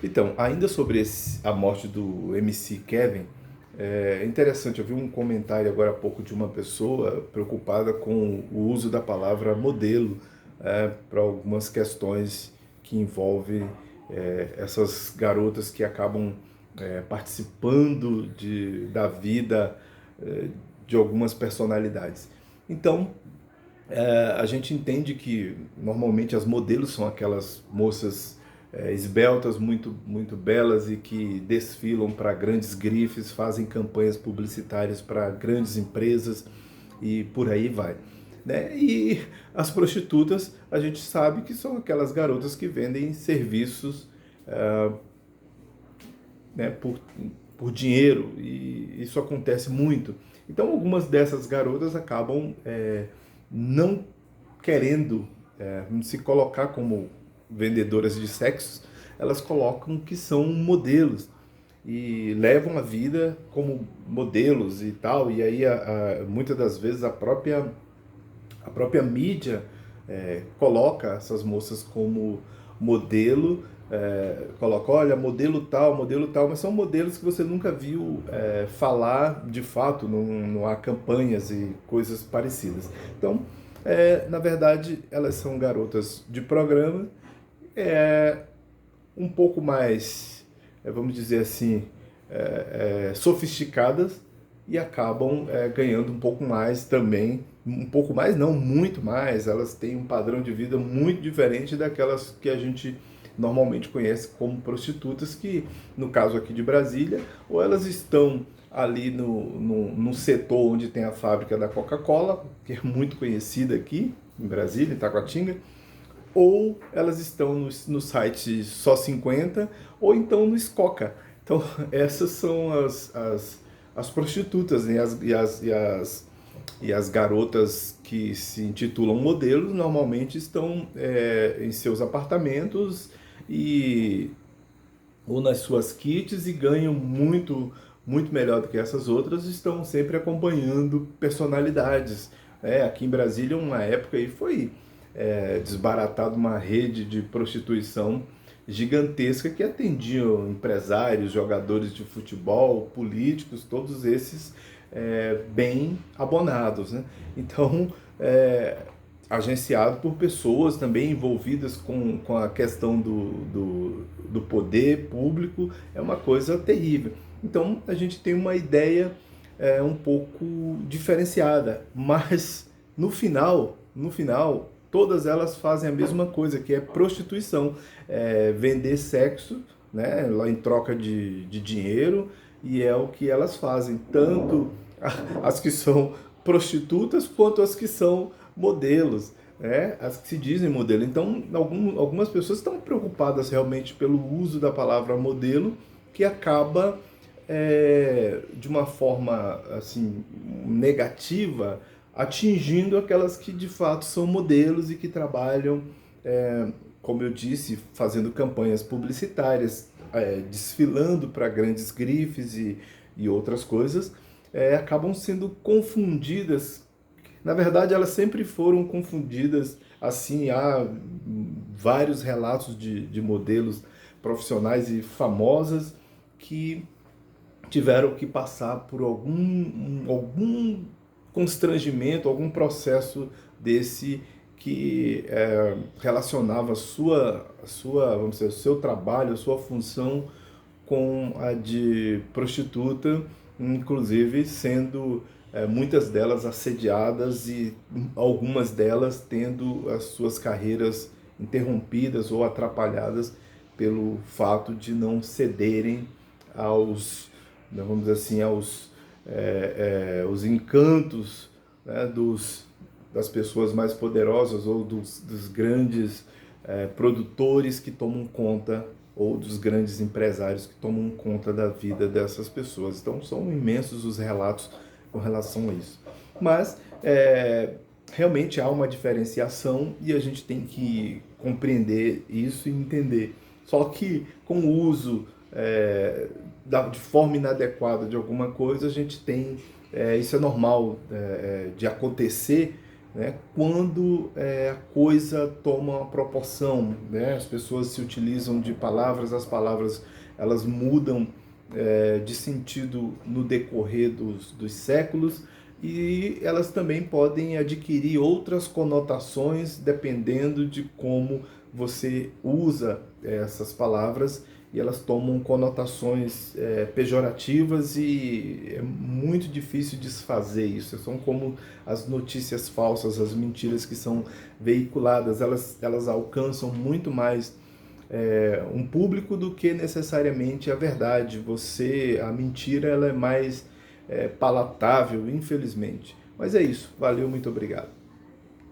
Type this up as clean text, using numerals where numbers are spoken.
Então, ainda sobre a morte do MC Kevin, é interessante, eu vi um comentário agora há pouco de uma pessoa preocupada com o uso da palavra modelo para algumas questões que envolvem essas garotas que acabam participando da vida é, de algumas personalidades. Então, a gente entende que normalmente as modelos são aquelas moças esbeltas, muito belas e que desfilam para grandes grifes, fazem campanhas publicitárias para grandes empresas e por aí vai. Né? E as prostitutas, a gente sabe que são aquelas garotas que vendem serviços né, por dinheiro, e isso acontece muito. Então, algumas dessas garotas acabam não querendo se colocar como vendedoras de sexo, elas colocam que são modelos e levam a vida como modelos e tal, e aí muitas das vezes a própria mídia coloca essas moças como modelo, coloca, olha, modelo tal, mas são modelos que você nunca viu falar de fato, não há campanhas e coisas parecidas. Então, na verdade, elas são garotas de programa, é, um pouco mais, vamos dizer assim, sofisticadas e acabam ganhando um pouco mais também, um pouco mais não, muito mais, elas têm um padrão de vida muito diferente daquelas que a gente normalmente conhece como prostitutas, que no caso aqui de Brasília, ou elas estão ali no setor onde tem a fábrica da Coca-Cola, que é muito conhecida aqui em Brasília, em Taguatinga, ou elas estão no site Só 50 ou então no Escoca. Então, essas são as prostitutas, né? E as garotas que se intitulam modelos normalmente estão em seus apartamentos e ou nas suas kits e ganham muito melhor do que essas outras, estão sempre acompanhando personalidades. Aqui em Brasília, uma época aí foi desbaratada uma rede de prostituição gigantesca que atendiam empresários, jogadores de futebol, políticos, todos esses bem abonados. Né? Então, agenciado por pessoas também envolvidas com a questão do poder público, é uma coisa terrível. Então a gente tem uma ideia um pouco diferenciada, mas no final, todas elas fazem a mesma coisa, que é prostituição, vender sexo, né, lá em troca de dinheiro, e é o que elas fazem, tanto as que são prostitutas quanto as que são modelos, né? As que se dizem modelo. Então, algumas pessoas estão preocupadas realmente pelo uso da palavra modelo, que acaba de uma forma assim negativa atingindo aquelas que de fato são modelos e que trabalham, como eu disse, fazendo campanhas publicitárias, desfilando para grandes grifes e outras coisas, acabam sendo confundidas. Na verdade, elas sempre foram confundidas. Assim, há vários relatos de modelos profissionais e famosas que tiveram que passar por algum constrangimento, algum processo desse que relacionava vamos dizer, o seu trabalho, a sua função com a de prostituta, inclusive sendo muitas delas assediadas e algumas delas tendo as suas carreiras interrompidas ou atrapalhadas pelo fato de não cederem aos, né, vamos dizer assim, os encantos, né, das pessoas mais poderosas ou dos grandes produtores que tomam conta ou dos grandes empresários que tomam conta da vida dessas pessoas. Então são imensos os relatos com relação a isso. Mas realmente há uma diferenciação e a gente tem que compreender isso e entender. Só que com o uso de forma inadequada de alguma coisa, a gente tem, isso é normal de acontecer, né, quando a coisa toma uma proporção, né, as pessoas se utilizam de palavras, as palavras elas mudam de sentido no decorrer dos séculos, e elas também podem adquirir outras conotações dependendo de como você usa essas palavras, e elas tomam conotações pejorativas, e é muito difícil desfazer isso. São como as notícias falsas, as mentiras que são veiculadas, elas alcançam muito mais um público do que necessariamente a verdade. A mentira ela é mais palatável, infelizmente. Mas é isso. Valeu, muito obrigado.